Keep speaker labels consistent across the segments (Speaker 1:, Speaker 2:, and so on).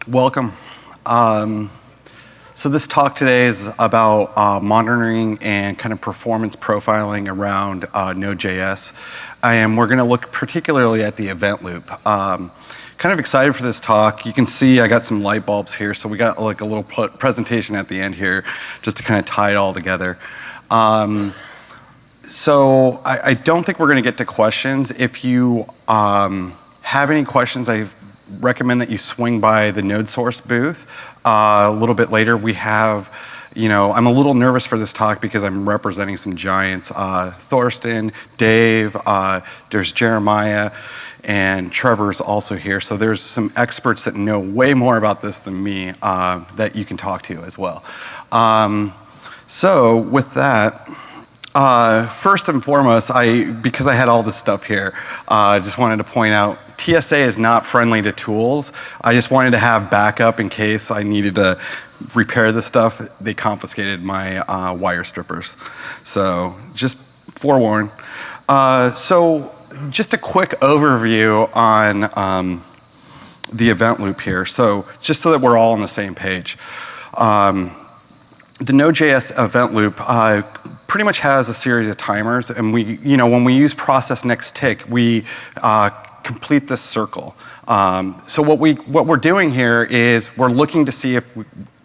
Speaker 1: Welcome. So this talk today is about monitoring and kind of performance profiling around Node.js. And we're going to look particularly at the event loop. Kind of excited for this talk. You can see I got some light bulbs here, so we got like a little presentation at the end here just to kind of tie it all together. So I don't think we're going to get to questions. If you have any questions, I recommend that you swing by the Node Source booth a little bit later. We have, I'm a little nervous for this talk because I'm representing some giants. Thorsten, Dave, there's Jeremiah, and Trevor's also here. So there's some experts that know way more about this than me that you can talk to as well. So with that, first and foremost, because I had all this stuff here, I just wanted to point out TSA is not friendly to tools. I just wanted to have backup in case I needed to repair this stuff. They confiscated my wire strippers. So just forewarn. So just a quick overview on the event loop here. So just so that we're all on the same page. The Node.js event loop pretty much has a series of timers, and when we use process next tick, we complete this circle. So what we're doing here is we're looking to see if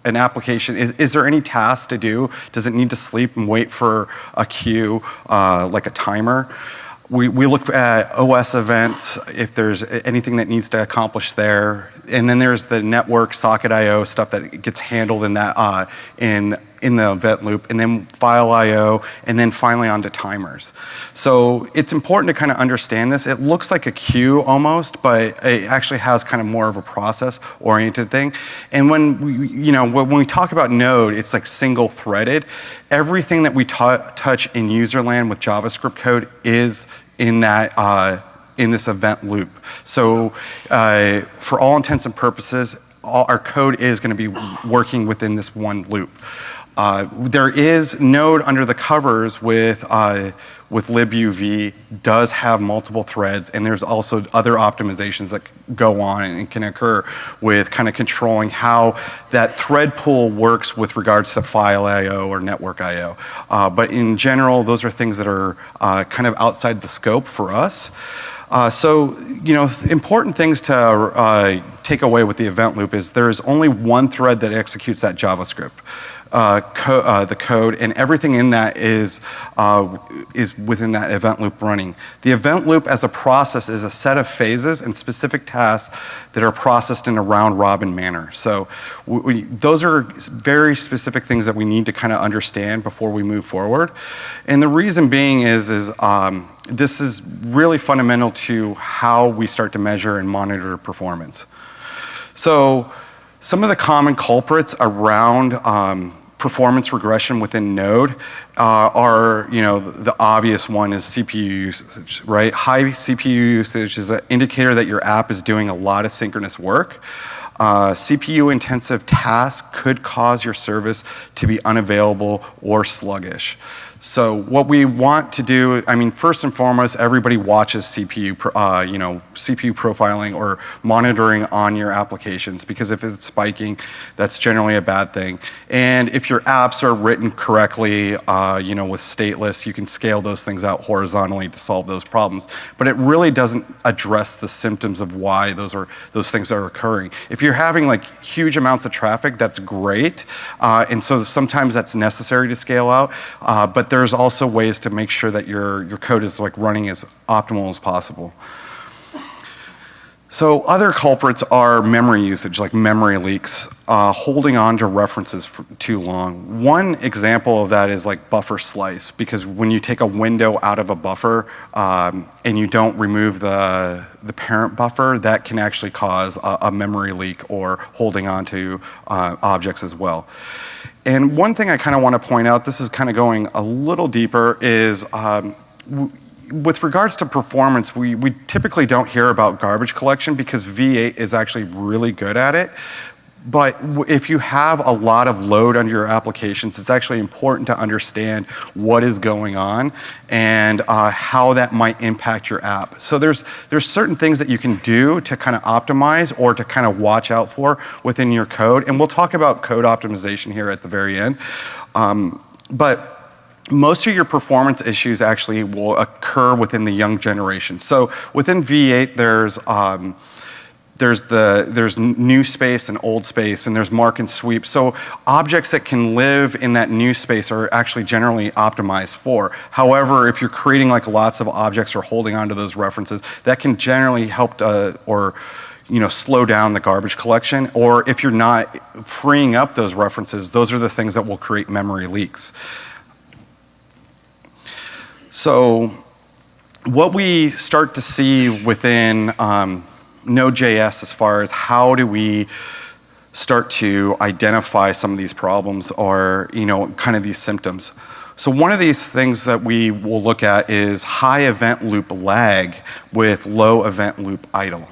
Speaker 1: an application, is there any tasks to do? Does it need to sleep and wait for a queue, like a timer? We look at OS events, if there's anything that needs to accomplish there. And then there's the network socket IO stuff that gets handled in that in the event loop, and then file IO, and then finally onto timers. So it's important to kind of understand this. It looks like a queue almost, but it actually has kind of more of a process-oriented thing. And when we talk about Node, it's like single-threaded. Everything that we touch in userland with JavaScript code is in that in this event loop. So for all intents and purposes, our code is going to be working within this one loop. There is Node under the covers with libuv does have multiple threads, and there's also other optimizations that go on and can occur with kind of controlling how that thread pool works with regards to file IO or network IO. But in general, those are things that are kind of outside the scope for us. So, important things to take away with the event loop is there is only one thread that executes that JavaScript. The code, and everything in that is within that event loop running. The event loop as a process is a set of phases and specific tasks that are processed in a round-robin manner. So those are very specific things that we need to kind of understand before we move forward. And the reason being is this is really fundamental to how we start to measure and monitor performance. So some of the common culprits around performance regression within Node are, the obvious one is CPU usage, right? High CPU usage is an indicator that your app is doing a lot of synchronous work. CPU intensive tasks could cause your service to be unavailable or sluggish. So what we want to do, first and foremost, everybody watches CPU profiling or monitoring on your applications, because if it's spiking, that's generally a bad thing. And if your apps are written correctly, with stateless, you can scale those things out horizontally to solve those problems. But it really doesn't address the symptoms of why those things are occurring. If you're having like huge amounts of traffic, that's great, and so sometimes that's necessary to scale out. But there's also ways to make sure that your code is like running as optimal as possible. So other culprits are memory usage, like memory leaks, holding on to references for too long. One example of that is like buffer slice, because when you take a window out of a buffer and you don't remove the parent buffer, that can actually cause a memory leak or holding on to objects as well. And one thing I kind of want to point out, this is kind of going a little deeper, is with regards to performance, we typically don't hear about garbage collection because V8 is actually really good at it. But if you have a lot of load under your applications, it's actually important to understand what is going on and how that might impact your app. So there's certain things that you can do to kind of optimize or to kind of watch out for within your code. And we'll talk about code optimization here at the very end. But most of your performance issues actually will occur within the young generation. So within V8, there's new space and old space, and there's mark and sweep. So objects that can live in that new space are actually generally optimized for. However, if you're creating like lots of objects or holding onto those references, that can generally help slow down the garbage collection. Or if you're not freeing up those references, those are the things that will create memory leaks. So what we start to see within Node.js as far as how do we start to identify some of these problems or kind of these symptoms. So one of these things that we will look at is high event loop lag with low event loop idle.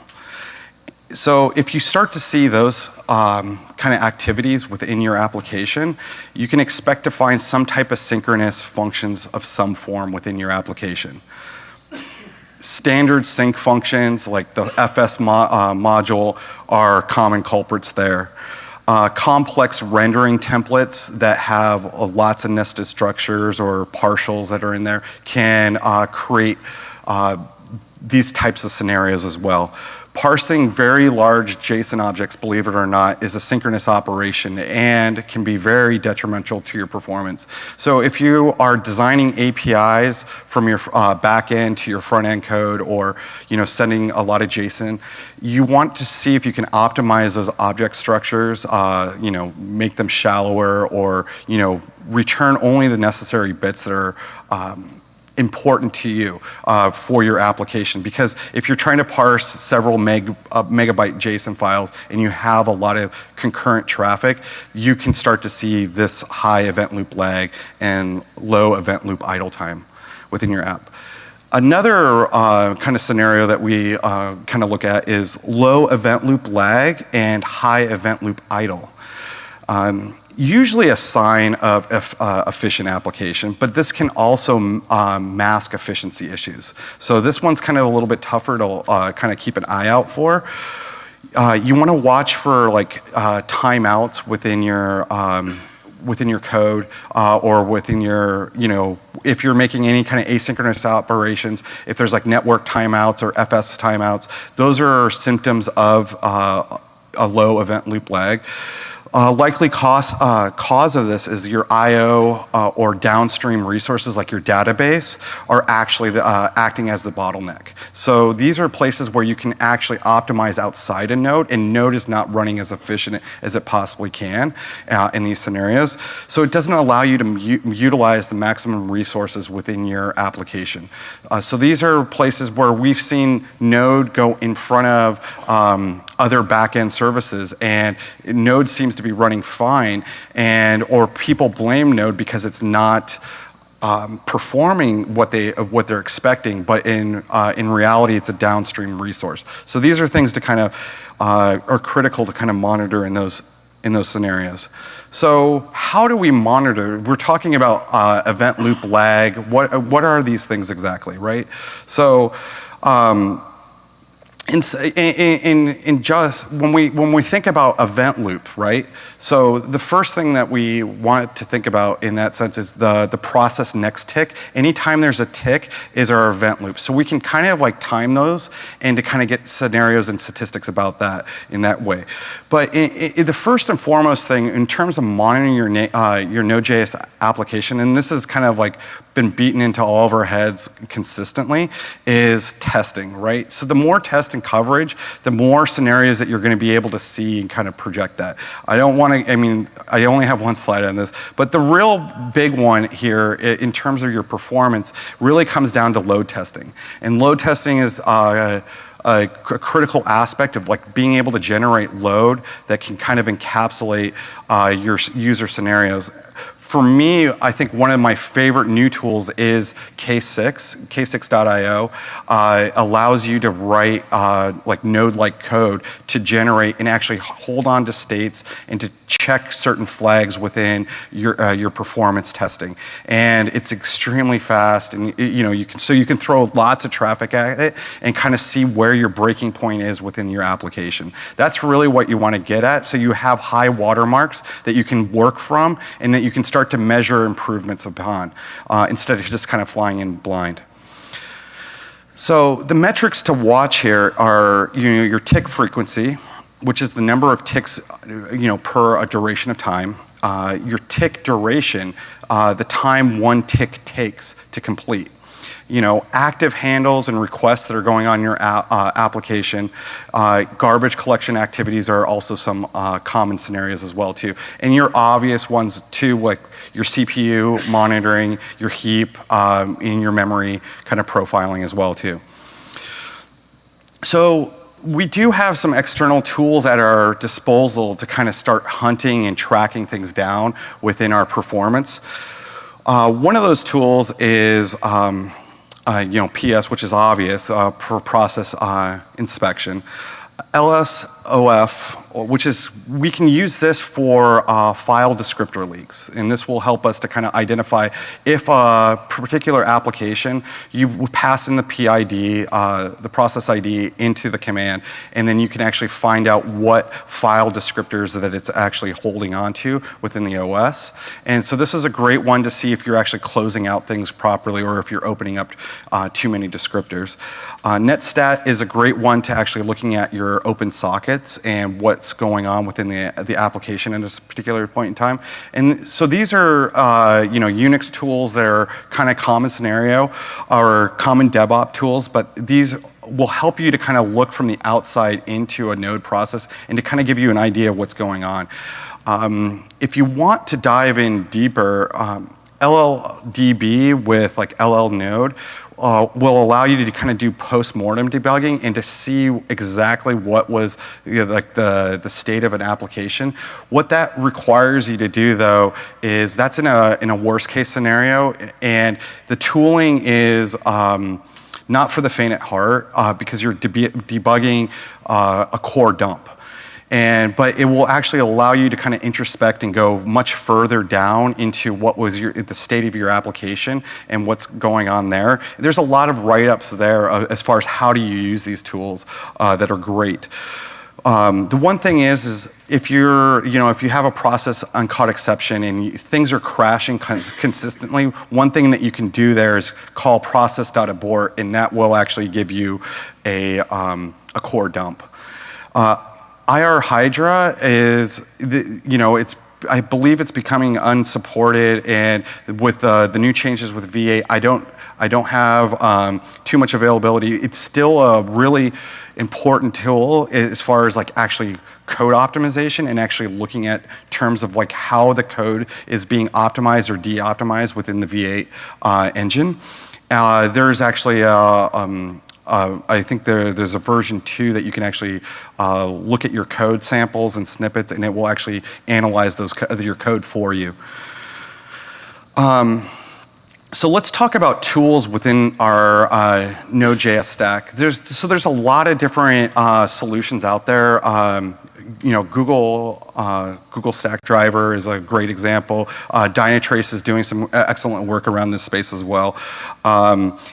Speaker 1: So if you start to see those kind of activities within your application, you can expect to find some type of synchronous functions of some form within your application. Standard sync functions like the FS module are common culprits there. Complex rendering templates that have lots of nested structures or partials that are in there can create these types of scenarios as well. Parsing very large JSON objects, believe it or not, is a synchronous operation and can be very detrimental to your performance. So if you are designing APIs from your back end to your front end code, or sending a lot of JSON, you want to see if you can optimize those object structures, make them shallower, or return only the necessary bits that are important to you for your application. Because if you're trying to parse several megabyte JSON files and you have a lot of concurrent traffic, you can start to see this high event loop lag and low event loop idle time within your app. Another kind of scenario that we kind of look at is low event loop lag and high event loop idle. Usually a sign of efficient application, but this can also mask efficiency issues. So this one's kind of a little bit tougher to kind of keep an eye out for. You want to watch for like timeouts within your code or within your, if you're making any kind of asynchronous operations, if there's like network timeouts or FS timeouts, those are symptoms of a low event loop lag. Likely cause of this is your I/O or downstream resources like your database are actually acting as the bottleneck. So these are places where you can actually optimize outside of Node, and Node is not running as efficient as it possibly can in these scenarios. So it doesn't allow you to utilize the maximum resources within your application. So these are places where we've seen Node go in front of other back-end services, and Node seems to be running fine, or people blame Node because it's not performing what they're expecting, but in reality, it's a downstream resource. So these are things to kind of are critical to kind of monitor in those scenarios. So how do we monitor? We're talking about event loop lag. What are these things exactly, right? So in just when we think about event loop, right? So the first thing that we want to think about in that sense is the process next tick. Anytime there's a tick is our event loop. So we can kind of like time those and to kind of get scenarios and statistics about that in that way. But the first and foremost thing in terms of monitoring your Node.js application, and this is kind of like been beaten into all of our heads consistently, is testing, right? So the more test and coverage, the more scenarios that you're going to be able to see and kind of project that. I only have one slide on this, but the real big one here in terms of your performance really comes down to load testing. And load testing is a critical aspect of like being able to generate load that can kind of encapsulate your user scenarios. for me, I think one of my favorite new tools is K6. K6.io allows you to write like Node-like code to generate and actually hold on to states and to check certain flags within your performance testing. And it's extremely fast, and you can throw lots of traffic at it and kind of see where your breaking point is within your application. That's really what you want to get at, so you have high watermarks that you can work from and that you can start to measure improvements upon instead of just kind of flying in blind. So the metrics to watch here are your tick frequency, which is the number of ticks per a duration of time. Your tick duration, the time one tick takes to complete. Active handles and requests that are going on in your application. Garbage collection activities are also some common scenarios as well too. And your obvious ones too, like your CPU monitoring, your heap, in your memory kind of profiling as well too. So we do have some external tools at our disposal to kind of start hunting and tracking things down within our performance. One of those tools is PS, which is obvious, for process inspection. LSOF, which is, we can use this for file descriptor leaks, and this will help us to kind of identify if a particular application, you pass in the PID, the process ID into the command, and then you can actually find out what file descriptors that it's actually holding onto within the OS. And so this is a great one to see if you're actually closing out things properly or if you're opening up too many descriptors. Netstat is a great one to actually looking at your open sockets and what's going on within the application at this particular point in time. And so these are Unix tools that are kind of common scenario or common DevOps tools, but these will help you to kind of look from the outside into a node process and to kind of give you an idea of what's going on. If you want to dive in deeper, LLDB with like LL Node will allow you to kind of do post-mortem debugging and to see exactly what was like the state of an application. What that requires you to do though is that's in a worst case scenario, and the tooling is not for the faint at heart because you're debugging a core dump. But it will actually allow you to kind of introspect and go much further down into what was the state of your application and what's going on there. There's a lot of write-ups there as far as how do you use these tools that are great. The one thing is if you have a process uncaught exception and things are crashing consistently, one thing that you can do there is call process.abort, and that will actually give you a core dump. IR Hydra is, I believe it's becoming unsupported, and with the new changes with V8, I don't have too much availability. It's still a really important tool as far as like actually code optimization and actually looking at terms of like how the code is being optimized or de-optimized within the V8 engine. There's actually I think there's a version 2 that you can actually look at your code samples and snippets, and it will actually analyze your code for you. So let's talk about tools within our Node.js stack. There's a lot of different solutions out there. Google Stack Driver is a great example. Dynatrace is doing some excellent work around this space as well.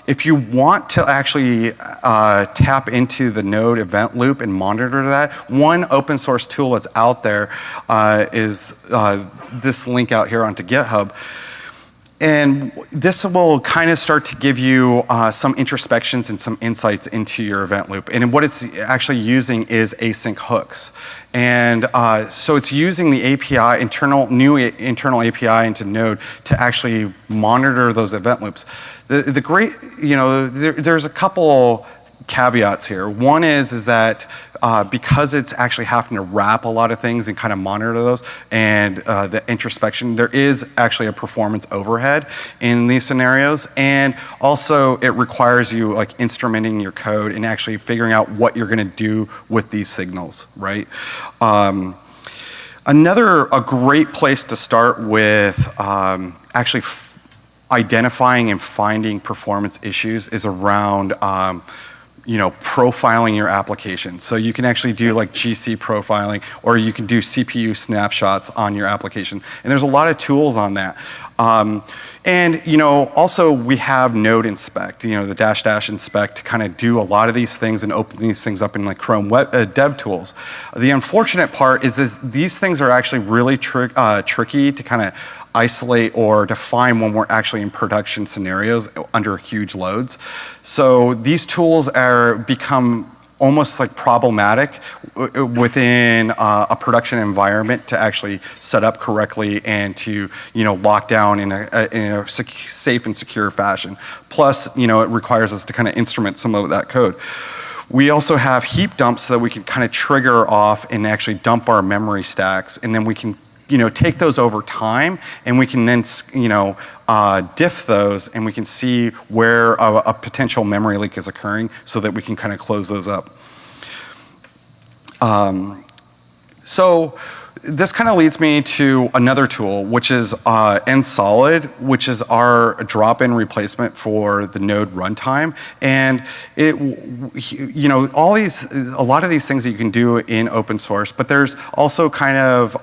Speaker 1: If you want to actually tap into the Node event loop and monitor that, one open source tool that's out there is this link out here onto GitHub. And this will kind of start to give you some introspections and some insights into your event loop. And what it's actually using is async hooks. And so it's using the API, new internal API into Node to actually monitor those event loops. The great, there's a couple caveats here. One is that because it's actually having to wrap a lot of things and kind of monitor those and the introspection, there is actually a performance overhead in these scenarios. And also it requires you like instrumenting your code and actually figuring out what you're going to do with these signals, right? A great place to start with actually identifying and finding performance issues is around profiling your application. So you can actually do like GC profiling, or you can do CPU snapshots on your application. And there's a lot of tools on that. Also we have Node inspect, the -- inspect to kind of do a lot of these things and open these things up in like Chrome web, dev tools. The unfortunate part is these things are actually really tricky to kind of isolate or define when we're actually in production scenarios under huge loads. So these tools become almost like problematic within a production environment to actually set up correctly and to lock down in a safe and secure fashion. Plus, it requires us to kind of instrument some of that code. We also have heap dumps so that we can kind of trigger off and actually dump our memory stacks, and then we can take those over time, and we can then, diff those, and we can see where a potential memory leak is occurring so that we can kind of close those up. So this kind of leads me to another tool, which is NSolid, which is our drop-in replacement for the Node runtime. And a lot of these things that you can do in open source, but there's also kind of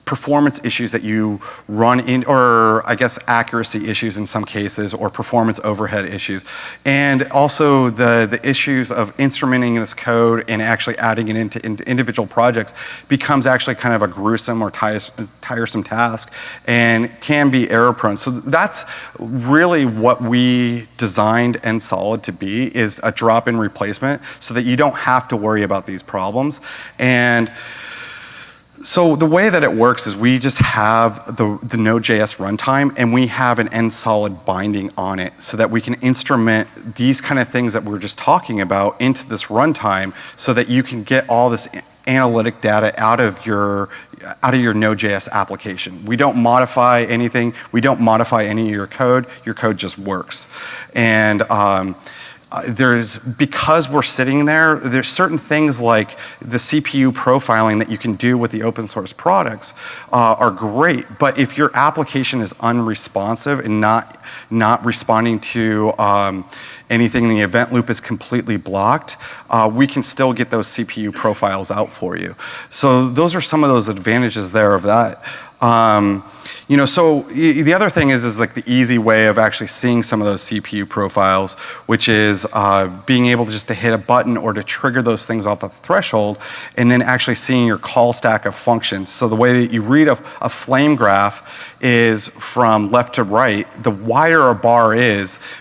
Speaker 1: performance issues that you run in, or I guess accuracy issues in some cases, or performance overhead issues. And also the issues of instrumenting this code and actually adding it into individual projects becomes actually kind of a gruesome or tiresome task and can be error prone. So that's really what we designed NSolid to be, is a drop-in replacement so that you don't have to worry about these problems. And so the way that it works is we just have the Node.js runtime, and we have an NSolid binding on it so that we can instrument these kind of things that we're just talking about into this runtime so that you can get all this analytic data out of your Node.js application. We don't modify anything. We don't modify any of your code. Your code just works. And because we're sitting there's certain things like the CPU profiling that you can do with the open source products are great, but if your application is unresponsive and not responding to anything, the event loop is completely blocked, we can still get those CPU profiles out for you. So those are some of those advantages there of that. So the other thing is like the easy way of actually seeing some of those CPU profiles, which is being able to hit a button or to trigger those things off a threshold, and then actually seeing your call stack of functions. So the way that you read a flame graph is from left to right. The wider a bar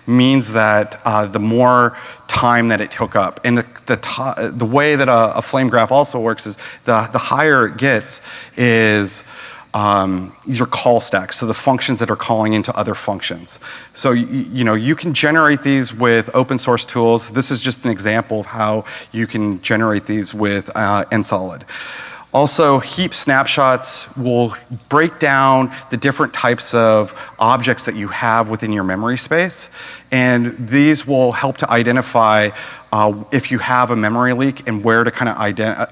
Speaker 1: means that the more time that it took up. And the way that a flame graph also works is the higher it gets is your call stack, so the functions that are calling into other functions. So you can generate these with open source tools. This is just an example of how you can generate these with NSolid. Also, Heap Snapshots will break down the different types of objects that you have within your memory space, and these will help to identify if you have a memory leak and where to kind of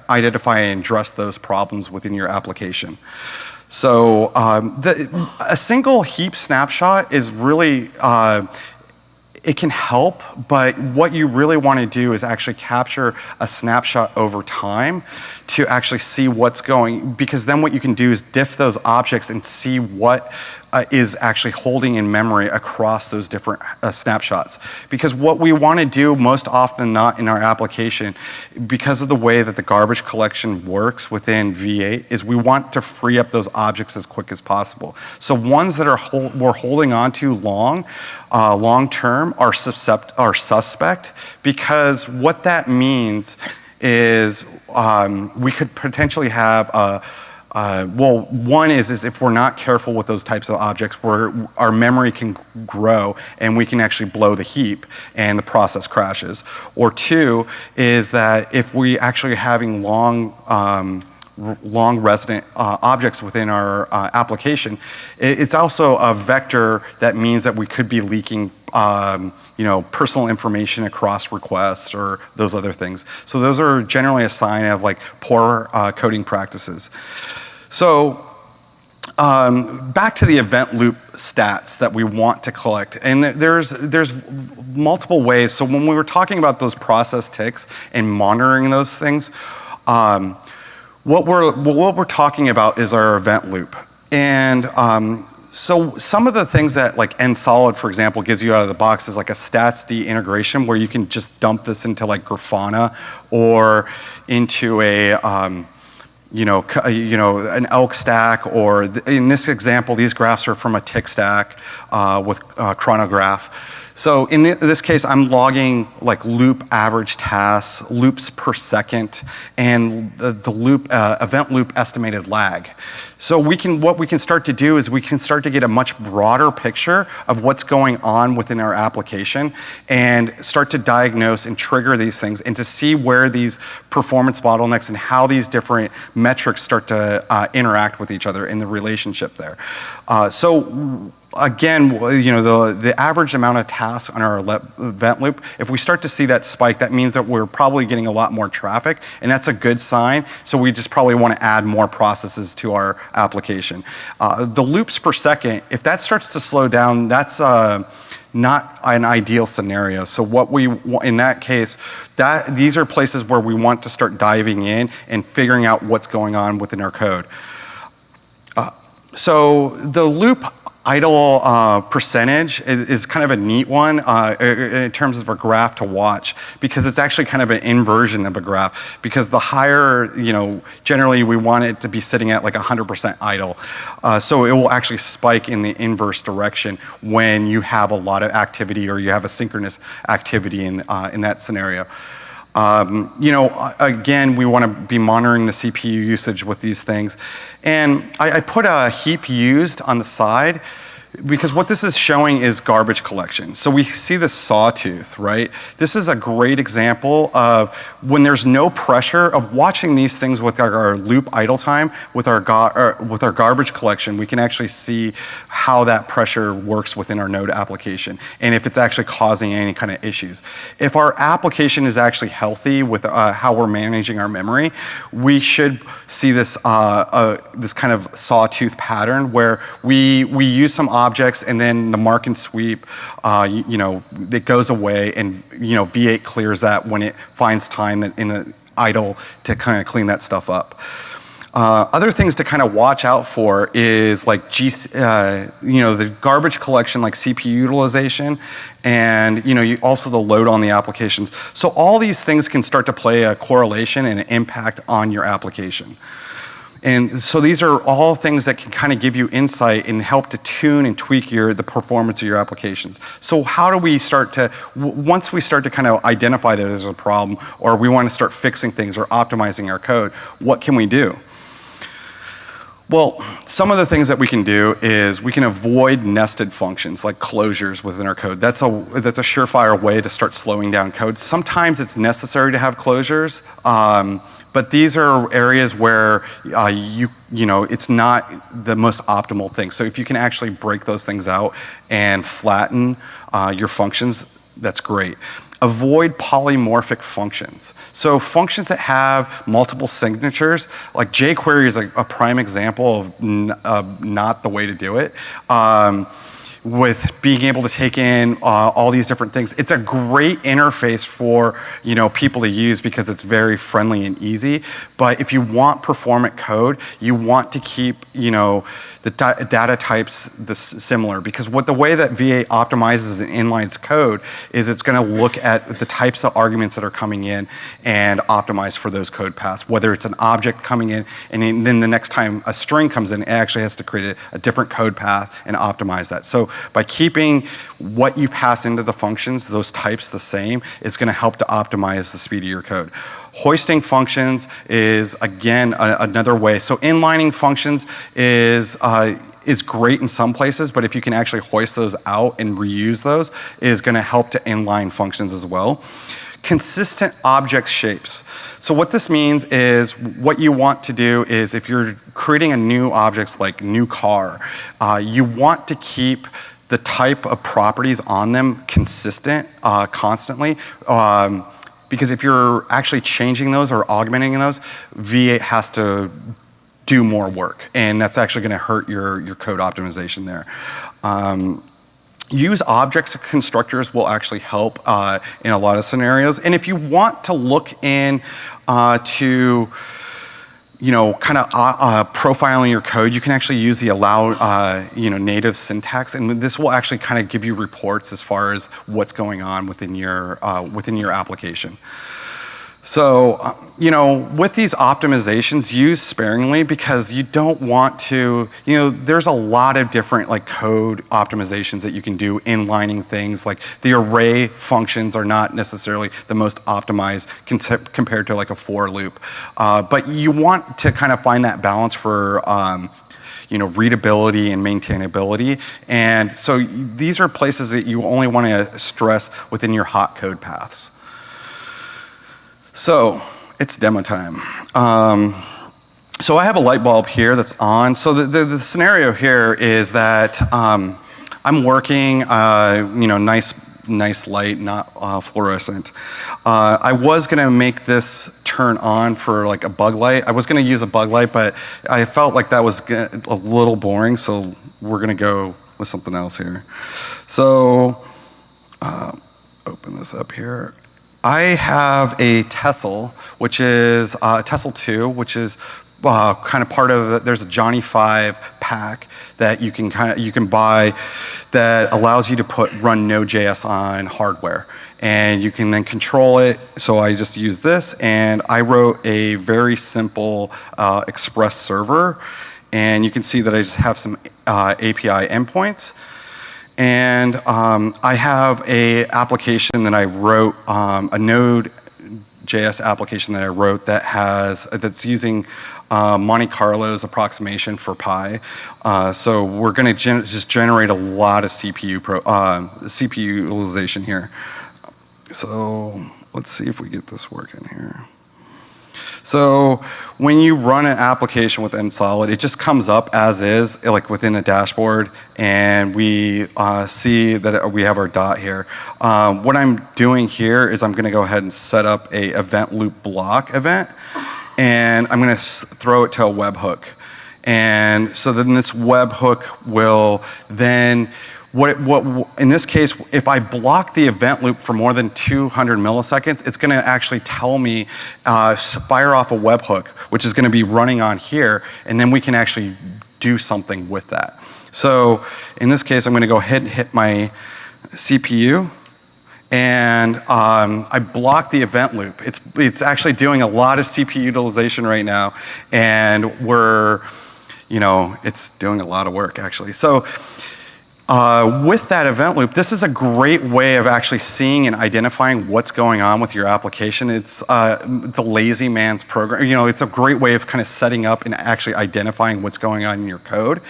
Speaker 1: identify and address those problems within your application. So a single heap snapshot is really, it can help, but what you really want to do is actually capture a snapshot over time to actually see what's going, because then what you can do is diff those objects and see what is actually holding in memory across those different snapshots. Because what we want to do most often not in our application, because of the way that the garbage collection works within V8, is we want to free up those objects as quick as possible. So ones that we're holding on to long term are suspect, because what that means is we could potentially have one is if we're not careful with those types of objects, our memory can grow and we can actually blow the heap and the process crashes. Or two is that if we actually having long long resident objects within our application, it's also a vector that means that we could be leaking personal information across requests or those other things. So those are generally a sign of like poor coding practices. So back to the event loop stats that we want to collect, and there's multiple ways. So when we were talking about those process ticks and monitoring those things, what we're talking about is our event loop. And so some of the things that like NSolid, for example, gives you out of the box is like a statsd integration where you can just dump this into like Grafana or into a an elk stack, or in this example, these graphs are from a tick stack with chronograph. So in this case, I'm logging like loop average tasks, loops per second, and the loop event loop estimated lag. So what we can start to do is we can start to get a much broader picture of what's going on within our application and start to diagnose and trigger these things and to see where these performance bottlenecks and how these different metrics start to interact with each other in the relationship there. So again, the average amount of tasks on our event loop, if we start to see that spike, that means that we're probably getting a lot more traffic, and that's a good sign. So we just probably want to add more processes to our application. The loops per second, if that starts to slow down, that's not an ideal scenario. So what we want in that case, these are places where we want to start diving in and figuring out what's going on within our code. So the loop idle percentage is kind of a neat one in terms of a graph to watch, because it's actually kind of an inversion of a graph, because the higher, generally we want it to be sitting at like 100% idle. So it will actually spike in the inverse direction when you have a lot of activity or you have a synchronous activity in that scenario. Again, we want to be monitoring the CPU usage with these things. And I put a heap used on the side because what this is showing is garbage collection. So we see this sawtooth, right? This is a great example of when there's no pressure of watching these things with our loop idle time, with our garbage collection, we can actually see how that pressure works within our Node application and if it's actually causing any kind of issues. If our application is actually healthy with how we're managing our memory, we should see this this kind of sawtooth pattern where we use some objects and then the mark and sweep, it goes away, and V8 clears that when it finds time in the idle to kind of clean that stuff up. Other things to kind of watch out for is like the garbage collection, like CPU utilization, and also the load on the applications. So all these things can start to play a correlation and an impact on your application. And so these are all things that can kind of give you insight and help to tune and tweak the performance of your applications. So how do we start to, once we start to kind of identify that there's a problem, or we want to start fixing things or optimizing our code, what can we do? Well, some of the things that we can do is we can avoid nested functions like closures within our code. That's a surefire way to start slowing down code. Sometimes it's necessary to have closures, but these are areas where it's not the most optimal thing. So if you can actually break those things out and flatten your functions, that's great. Avoid polymorphic functions. So functions that have multiple signatures, like jQuery is a prime example of not the way to do it. With being able to take in all these different things. It's a great interface for people to use because it's very friendly and easy. But if you want performant code, you want to keep the data types similar, because the way that V8 optimizes and inlines code is it's going to look at the types of arguments that are coming in and optimize for those code paths. Whether it's an object coming in, and then the next time a string comes in, it actually has to create a different code path and optimize that. So by keeping what you pass into the functions, those types the same, it's going to help to optimize the speed of your code. Hoisting functions is, again, another way. So inlining functions is great in some places, but if you can actually hoist those out and reuse those, is going to help to inline functions as well. consistent object shapes. So what this means is what you want to do is if you're creating a new object like new car, you want to keep the type of properties on them consistent constantly. Because if you're actually changing those or augmenting those, V8 has to do more work, and that's actually going to hurt your code optimization there. Use objects constructors will actually help in a lot of scenarios. And if you want to look in to kind of profiling your code, you can actually use the allow native syntax, and this will actually kind of give you reports as far as what's going on within your application. So, with these optimizations, use sparingly because you don't want to, there's a lot of different like code optimizations that you can do inlining things. Like the array functions are not necessarily the most optimized compared to like a for loop. But you want to kind of find that balance for readability and maintainability. And so these are places that you only want to stress within your hot code paths. So it's demo time. So I have a light bulb here that's on. So the scenario here is that I'm working, nice light, not fluorescent. I was gonna make this turn on for like a bug light. I was gonna use a bug light, but I felt like that was a little boring, so we're gonna go with something else here. So open this up here. I have a Tessel, which is a Tessel 2, which is kind of part of, there's a Johnny 5 pack that you can buy that allows you to run Node.js on hardware. And you can then control it. So I just use this, and I wrote a very simple Express server. And you can see that I just have some API endpoints. And I have a application that I wrote, a Node.js application that I wrote that's using Monte Carlo's approximation for pi. So we're going to just generate a lot of CPU utilization here. So let's see if we get this working here. So when you run an application with NSolid, it just comes up as is, like within the dashboard, and we see that we have our dot here. What I'm doing here is I'm going to go ahead and set up a event loop block event, and I'm going to throw it to a webhook. And so then this webhook will then, in this case, if I block the event loop for more than 200 milliseconds, it's going to actually tell me, fire off a webhook, which is going to be running on here, and then we can actually do something with that. So in this case, I'm going to go ahead and hit my CPU, and I block the event loop. It's actually doing a lot of CPU utilization right now, and it's doing a lot of work actually. So with that event loop, this is a great way of actually seeing and identifying what's going on with your application. It's the lazy man's program. It's a great way of kind of setting up and actually identifying what's going on in your code.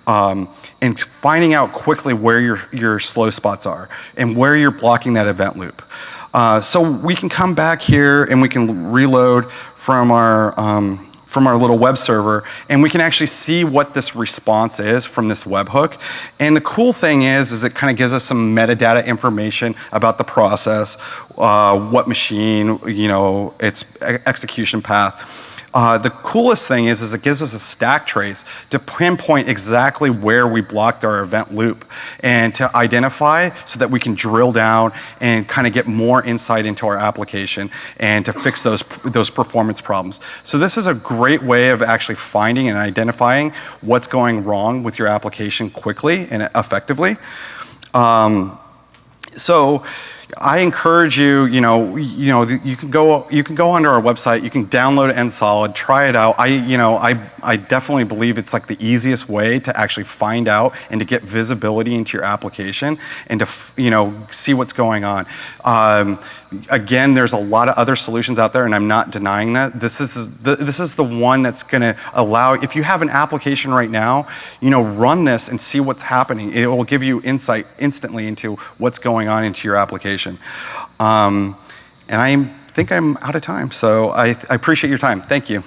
Speaker 1: And finding out quickly where your slow spots are and where you're blocking that event loop. So we can come back here and we can reload from our little web server, and we can actually see what this response is from this webhook. And the cool thing is it kind of gives us some metadata information about the process, what machine, its execution path. The coolest thing is it gives us a stack trace to pinpoint exactly where we blocked our event loop and to identify so that we can drill down and kind of get more insight into our application and to fix those performance problems. So this is a great way of actually finding and identifying what's going wrong with your application quickly and effectively. So I encourage you, you can go onto our website, you can download NSolid, try it out. I definitely believe it's like the easiest way to actually find out and to get visibility into your application and to see what's going on. Again, there's a lot of other solutions out there, and I'm not denying that. This is the one that's going to allow, if you have an application right now, run this and see what's happening. It will give you insight instantly into what's going on into your application. And I think I'm out of time. So I appreciate your time. Thank you.